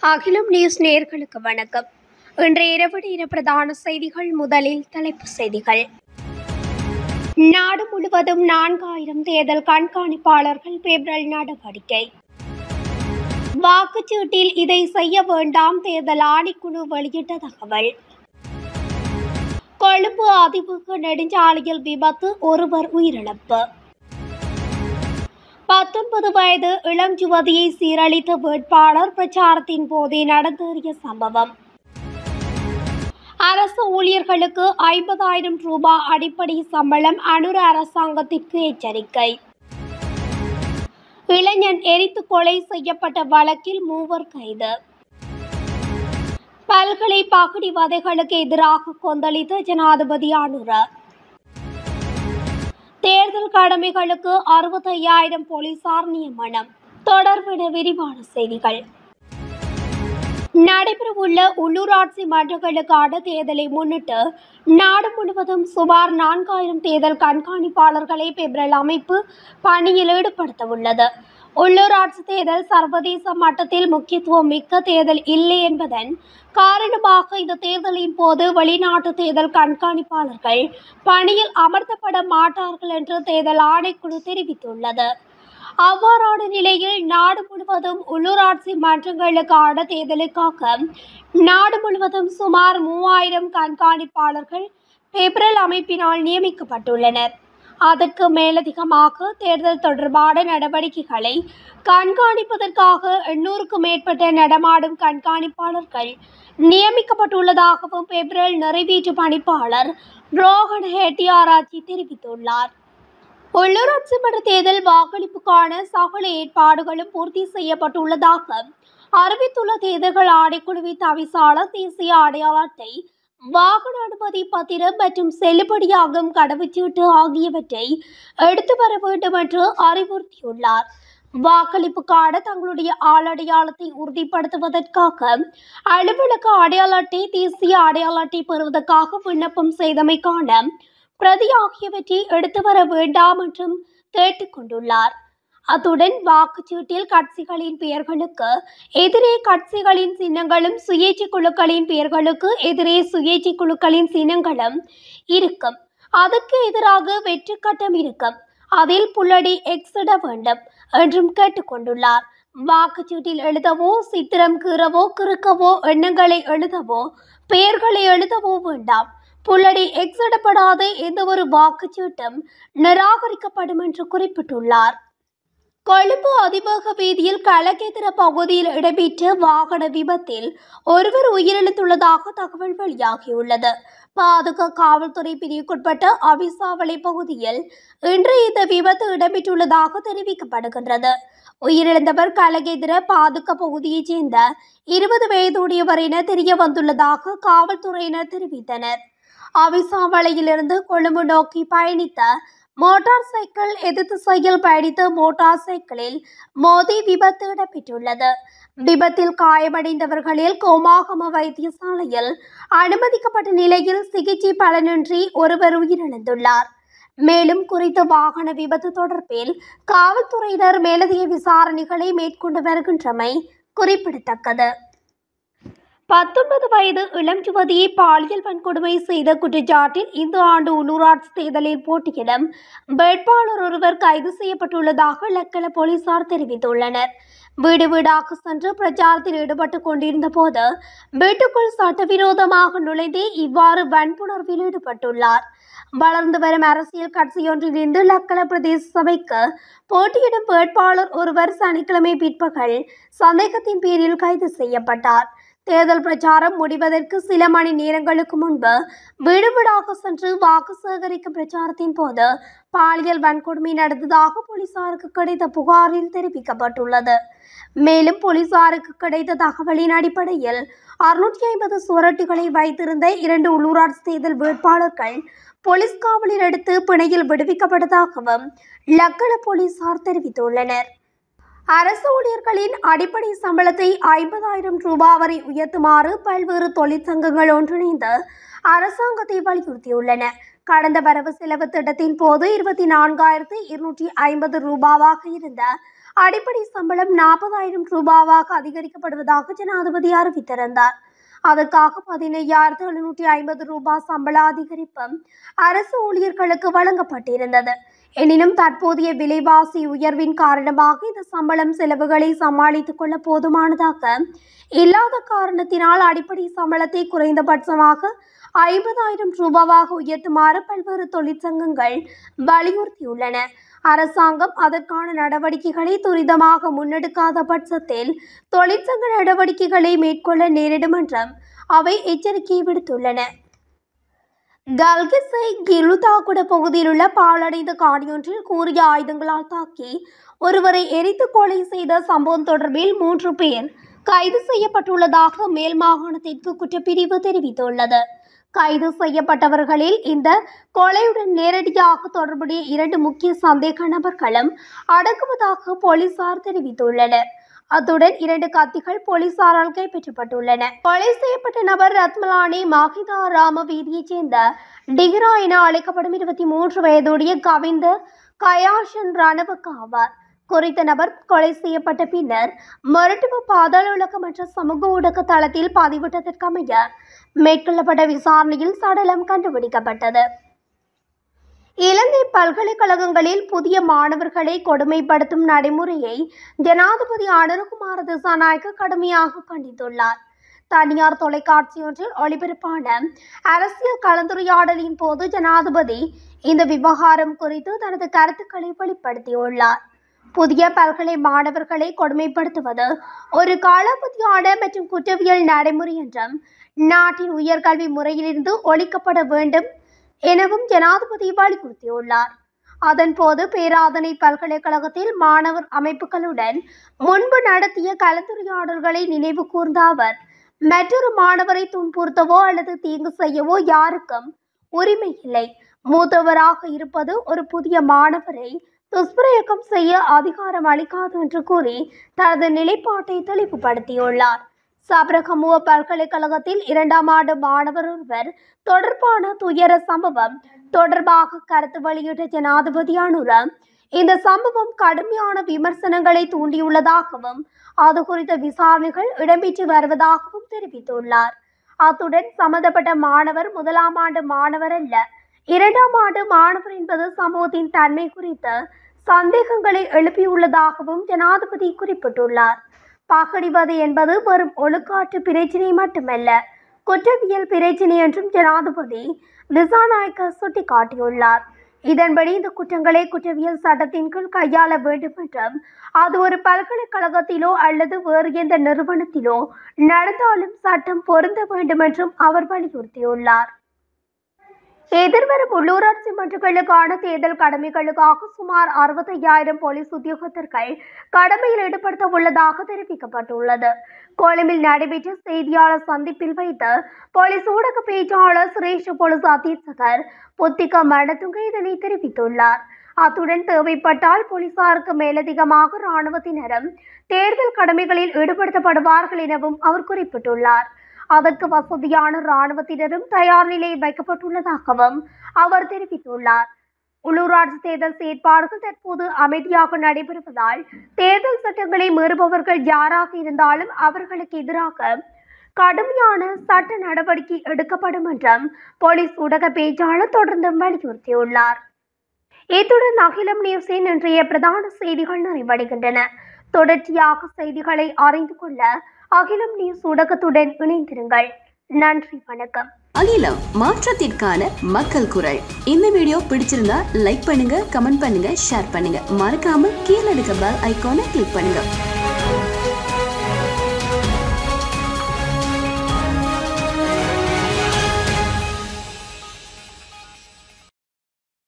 அகிலம் நியூஸ் நேயர்களுக்கு வணக்கம். இன்றைய இரவு நேர பிரதான செய்திகள். முதலில் தலைப்புச் செய்திகள். நாடு முழுவதும் 4000 தேர்தல் கண்காணிப்பாளர்கள் பெப்ரல் நடவடிக்கை. வாக்குச்சீட்டில் இதை செய்ய வேண்டாம், தேர்தல் ஆணைக்குழு வெளியிட்ட தகவல். கொழும்பு அதிவேக நெடுஞ்சாலையில் விபத்து, ஒருவர் உயிரிழப்பு. 19 வயது இளம் யுவதியை சீரழித்த வேட்பாளர் பிரச்சாரத்தின் போதே நடந்தேறிய சம்பவம். அரசு ஊழியர்களுக்கு 50,000 ரூபாய் அடிப்படை சம்பளம், அனுர அரசாங்கத்திற்கு எச்சரிக்கை. இளைஞன் எரித்து கொலை செய்யப்பட்ட வழக்கில் 3 கைது. பல்கலை பகுதி வதைகளுக்கு எதிராக கொந்தளித்த ஜனாதிபதி அனுர. தேர்தல் கடமைகளுக்கு 65,000 போலீசார் நியமனம். தொடர்பான விரிவான செய்திகள். நடைபெறவுள்ள உள்ளூராட்சி மன்றங்களுக்கான தேர்தலை முன்னிட்டு நாடு முழுவதும் சுமார் 4000 தேர்தல் கண்காணிப்பாளர்களை பெப்ரல் அமைப்பு பணியில் ஈடுபடுத்த உள்ளது. உள்ளூராட்சி தேர்தல் சர்வதேச மட்டத்தில் முக்கியத்துவம் மிக்க தேர்தல் இல்லை என்பதன் காரணமாக இந்த தேர்தலின் போது வெளிநாட்டு தேர்தல் கண்காணிப்பாளர்கள் பணியில் அமர்த்தப்பட மாட்டார்கள் என்று தேர்தல் ஆணைக்குழு தெரிவித்துள்ளது. அவ்வாறான நிலையில் நாடு முழுவதும் உள்ளூராட்சி மன்றங்களுக்கான தேர்தலுக்காக நாடு முழுவதும் சுமார் 3000 கண்காணிப்பாளர்கள் பெப்ரல் அமைப்பினால் நியமிக்கப்பட்டுள்ளனர். அதற்கு மேலதிகமாக தேர்தல் தொடர்பான நடவடிக்கைகளை கண்காணிப்பதற்காக 800க்கும் மேற்பட்ட நடமாடும் கண்காணிப்பாளர்கள் நியமிக்கப்பட்டுள்ளதாகவும் பெப்ரல் நிறைவேற்று பணிப்பாளர் ரோஹன் ஹெட்டியாராச்சி தெரிவித்துள்ளார். உள்ளூராட்சி மன்ற தேர்தல் வாக்களிப்புக்கான சகல ஏற்பாடுகளும் பூர்த்தி செய்யப்பட்டுள்ளதாக அறிவித்துள்ள தேர்தல்கள் ஆணைக்குழுவின் தவிசாளர் தேசிய அடையாள அட்டை, வாகன அனுமதி பத்திரம் மற்றும் செல்லுபடியாகும் கடவுச்சீட்டு ஆகியவற்றை எடுத்து வர வேண்டும் என்று அறிவுறுத்தியுள்ளார். வாக்களிப்புக்கான தங்களுடைய ஆளடையாளத்தை உறுதிப்படுத்துவதற்காக அலுவலக அடையாள அட்டை, தேசிய அடையாள அட்டை பெறுவதற்காக விண்ணப்பம் செய்தமைக்கான பிரதி ஆகியவற்றை எடுத்து வர வேண்டாம் என்றும் கேட்டுக்கொண்டுள்ளார். அத்துடன் வாக்குச்சீட்டில் கட்சிகளின் பெயர்களுக்கு எதிரே கட்சிகளின் சின்னங்களும், சுயேட்சை குழுக்களின் பெயர்களுக்கு எதிரே சுயேட்சை குழுக்களின் சின்னங்களும் இருக்கும். அதற்கு எதிராக வெற்றி கட்டம் இருக்கும். அதில் புள்ளடி எக்ஸ் இட வேண்டும் என்றும் கேட்டுக்கொண்டுள்ளார். வாக்குச்சீட்டில் எழுதவோ, சித்திரம் கீறவோ, கிறுக்கவோ, எண்ணங்களை எழுதவோ, பெயர்களை எழுதவோ வேண்டாம். புள்ளடி எக்ஸ் இடப்படாத எந்த ஒரு வாக்குச்சீட்டும் நிராகரிக்கப்படும் என்று குறிப்பிட்டுள்ளார். கொழும்பு அதிவேக வீதியில் கலகேந்திர பகுதியில் இடம்பெற்ற வாகன விபத்தில் ஒருவர் உயிரிழந்துள்ளதாக தகவல் வெளியாகியுள்ளது. பாதுகா காவல்துறை பிரிவுக்குட்பட்ட அவிசாவளை பகுதியில் இன்று இந்த விபத்து இடம்பெற்றுள்ளதாக தெரிவிக்கப்படுகின்றது. உயிரிழந்தவர் கலகேந்திர பாதுகா பகுதியைச் சேர்ந்த 20 வயதுடையவர் என தெரிய வந்துள்ளதாக காவல்துறையினர் தெரிவித்தனர். அவிசாவளையிலிருந்து கொழும்பு நோக்கி பயணித்த மோட்டார் சைக்கிள் எதிர்த்திசையில் பயணித்த மோட்டார் சைக்கிளில் மோதி விபத்து இடம்பெற்றுள்ளது. விபத்தில் காயமடைந்தவர்களில் கோமாகம வைத்தியசாலையில் அனுமதிக்கப்பட்ட நிலையில் சிகிச்சை பலனின்றி ஒருவர் உயிரிழந்துள்ளார். மேலும் குறித்த வாகன விபத்து தொடர்பில் காவல்துறையினர் மேலதிக விசாரணைகளை மேற்கொண்டு வருகின்றமை குறிப்பிடத்தக்கது. 19 வயது இளம் யுவதியை பாலியல் வன்கொடுமை செய்த குற்றச்சாட்டில் இந்த ஆண்டு உள்ளூராட்சி தேர்தலில் போட்டியிடும் வேட்பாளர் ஒருவர் கைது செய்யப்பட்டுள்ளதாக லக்கல போலீசார் தெரிவித்துள்ளனர். வீடு வீடாக சென்று பிரச்சாரத்தில் ஈடுபட்டுக் கொண்டிருந்த போது வீட்டுக்குள் சட்டவிரோதமாக நுழைந்தே இவ்வாறு வன்புணர்வில் ஈடுபட்டுள்ளார். வளர்ந்து வரும் அரசியல் கட்சியொன்றிலிருந்து லக்கல பிரதேச சபைக்கு போட்டியிடும் வேட்பாளர் ஒருவர் சனிக்கிழமை பிற்பகல் சந்தேகத்தின் பேரில் கைது செய்யப்பட்டார். தேர்தல் பிரச்சாரம் முடிவதற்கு சில மணி நேரங்களுக்கு முன்பு வீடு வீடாக சென்று வாக்கு சேகரிக்கும் பிரச்சாரத்தின் போது பாலியல் வன்கொடுமை நடந்ததாக போலீசாருக்கு கிடைத்த புகாரில் தெரிவிக்கப்பட்டுள்ளது. மேலும் போலீசாருக்கு கிடைத்த தகவலின் அடிப்படையில் 650 சுவரொட்டிகளை வைத்திருந்த 2 உள்ளூராட்சி தேர்தல் வேட்பாளர்கள் போலீஸ் காவலில் எடுத்து பிணையில் விடுவிக்கப்பட்டதாகவும் லக்கல போலீசார் தெரிவித்துள்ளனர். அரசு ஊழியர்களின் அடிப்படை சம்பளத்தை 50,000 ரூபாய் வரை உயர்த்துமாறு பல்வேறு தொழிற்சங்கங்கள் ஒன்றிணைந்து அரசாங்கத்தை வலியுறுத்தியுள்ளன. கடந்த வரவு செலவு திட்டத்தின் போது 24,250 ரூபாவாக இருந்த அடிப்படை சம்பளம் 40,000 ரூபாவாக அதிகரிக்கப்படுவதாக ஜனாதிபதி அறிவித்திருந்தார். அதற்காக 15,750 ரூபாய் சம்பள அதிகரிப்பும் அரசு ஊழியர்களுக்கு வழங்கப்பட்டிருந்தது. எனினும் தற்போதைய விலைவாசி உயர்வின் காரணமாக இந்த சம்பளம் செலவுகளை சமாளித்துக் கொள்ள போதுமானதாக இல்லாத காரணத்தினால் அடிப்படை சம்பளத்தை குறைந்தபட்சமாக 50,000 ரூபாவாக உயர்த்துமாறு பல்வேறு தொழிற்சங்கங்கள் வலியுறுத்தியுள்ளன. அரசாங்கம் அதற்கான நடவடிக்கைகளை துரிதமாக முன்னெடுக்காத பட்சத்தில் தொழிற்சங்க நடவடிக்கைகளை மேற்கொள்ள நேரிடும் என்றும் அவை எச்சரிக்கை விடுத்துள்ளன. கல்கிசை கிலுதாகுட பகுதியில் உள்ள பாழடைந்த காணியொன்றில் கூறிய ஆயுதங்களால் தாக்கி ஒருவரை எரித்து கொலை செய்த சம்பவம் தொடர்பில் 3 பேர் கைது செய்யப்பட்டுள்ளதாக மேல் மாகாணத்திற்கு குற்றப்பிரிவு தெரிவித்துள்ளது. கைது செய்யப்பட்டவர்களில் இந்த கொலையுடன் நேரடியாக தொடர்புடைய 2 முக்கிய சந்தேக நபர்களும் அடங்குவதாக போலீசார் தெரிவித்துள்ளனர். அத்துடன் 2 கத்திகள் போலீசாரால் கைப்பற்றப்பட்டுள்ளன. கொலை செய்யப்பட்ட நபர் ரத்மலானி மாஹிதா ராம வீதியைச் சேர்ந்த டிகிரா என அழைக்கப்படும் 23 வயதுடைய கவிந்த கயாஷன் ரணவக்க ஆவார். குறித்த நபர் கொலை செய்யப்பட்ட பின்னர் மருத்துவ பாதாள உலகமற்ற சமூக ஊடக தளத்தில் பதிவிட்டதற்கமைய மேற்கொள்ளப்பட்ட விசாரணையில் சடலம் கண்டுபிடிக்கப்பட்டது. இலங்கை பல்கலைக்கழகங்களில் புதிய மாணவர்களை கொடுமைப்படுத்தும் நடைமுறையை ஜனாதிபதி அனுரகுமார திசாநாயக்க கடுமையாக கண்டித்துள்ளார். தனியார் தொலைக்காட்சி ஒன்றில் ஒளிபரப்பான அரசியல் கலந்துரையாடலின் போது ஜனாதிபதி இந்த விவகாரம் குறித்து தனது கருத்துக்களை வெளிப்படுத்தியுள்ளார். புதிய பல்கலை மாணவர்களை கொடுமைப்படுத்துவது ஒரு காலாவதியான மற்றும் குற்றவியல் நடைமுறை என்றும் நாட்டின் உயர்கல்வி முறையிலிருந்து ஒழிக்கப்பட வேண்டும் எனவும் ஜனாதிபதி வலியுறுத்தியுள்ளார். அதன்போது பேராதனை பல்கலைக்கழகத்தில் மாணவர் அமைப்புகளுடன் முன்பு நடத்திய கலந்துரையாடல்களை நினைவு கூர்ந்த அவர், மற்றொரு மாணவரை துன்புறுத்தவோ அல்லது தீங்கு செய்யவோ யாருக்கும் உரிமை இல்லை. மூத்தவராக இருப்பது ஒரு புதிய மாணவரை துஷ்பிரயோகம் செய்ய அதிகாரம் அளிக்காது என்று கூறி தனது நிலைப்பாட்டை தெளிவுபடுத்தியுள்ளார். சப்ரகமுவ பல்கலைக்கழகத்தில் 2ஆம் ஆண்டு மாணவர் ஒருவர் தொடர்பான துயர சம்பவம் தொடர்பாக கருத்து வெளியிட்ட ஜனாதிபதி அனுர இந்த சம்பவம் கடுமையான விமர்சனங்களை தூண்டியுள்ளதாகவும் அது குறித்த விசாரணைகள் இடம்பெற்று வருவதாகவும் தெரிவித்துள்ளார். அத்துடன் சம்பந்தப்பட்ட மாணவர் 1ஆம் ஆண்டு மாணவர் அல்ல, 2ஆம் ஆண்டு மாணவர் என்பது சமூகத்தின் தன்மை குறித்த சந்தேகங்களை எழுப்பியுள்ளதாகவும் ஜனாதிபதி குறிப்பிட்டுள்ளார். பகடிவது என்பது வெறும் ஒழுக்காற்று பிரச்சினை மட்டுமல்ல, குற்றவியல் பிரச்சினை என்றும் ஜனாதிபதி திசாநாயக்க சுட்டிக்காட்டியுள்ளார். இதன்படி இந்த குற்றங்களை குற்றவியல் சட்டத்தின் கீழ் கையாள வேண்டும் என்றும் அது ஒரு பல்கலைக்கழகத்திலோ அல்லது வேறு எந்த நிறுவனத்திலோ நடந்தாலும் சட்டம் பொருந்த வேண்டும் என்றும் அவர் வலியுறுத்தியுள்ளார். எதிர்வரும் உள்ளூராட்சி மன்றங்களுக்கான தேர்தல் கடமைகளுக்காக சுமார் 65,000 போலீஸ் உத்தியோகத்தர்கள் கடமையில் ஈடுபடுத்த உள்ளதாக தெரிவிக்கப்பட்டுள்ளது. கொழும்பில் நடைபெற்ற செய்தியாளர் சந்திப்பில் வைத்து போலீஸ் ஊடக பேச்சாளர் சிரேஷ்ட போலீஸ் அத்தீட்சகர் புத்திக மணதுங்க இதனை தெரிவித்துள்ளார். அத்துடன் தேவைப்பட்டால் போலீசாருக்கு மேலதிகமாக இராணுவத்தினரும் தேர்தல் கடமைகளில் ஈடுபடுத்தப்படுவார்கள் எனவும் அவர் குறிப்பிட்டுள்ளார். அதற்கு வசதியான இராணுவத்தினரும் தயார் நிலையில் வைக்கப்பட்டுள்ளதாகவும் அவர் தெரிவித்துள்ளார். உள்ளூராட்சி தேர்தல் செயற்பாடுகள் தற்போது அமைதியாக நடைபெறுவதால் தேர்தல் சட்டங்களை மீறுபவர்கள் யாராக இருந்தாலும் அவர்களுக்கு எதிராக கடுமையான சட்ட நடவடிக்கை எடுக்கப்படும் என்றும் போலீஸ் ஊடக பேச்சாளர் தொடர்ந்து வலியுறுத்தியுள்ளார். இத்துடன் அகிலம் நியூஸின் இன்றைய பிரதான செய்திகள் நிறைவடைகின்றன. தொடர்ச்சியாக செய்திகளை அறிந்து கொள்ள அகிலம் நியூஸ் ஊடகத்துடன் இணைந்திருங்கள். நன்றி, வணக்கம். அகிலம், மாற்றத்திற்கான மக்கள் குரல். இந்த வீடியோ பிடிச்சிருந்தா லைக் பண்ணுங்க, கமெண்ட் பண்ணுங்க, ஷேர் பண்ணுங்க. மறக்காம கீழே இருக்க பெல் ஐகானை கிளிக் பண்ணுங்க.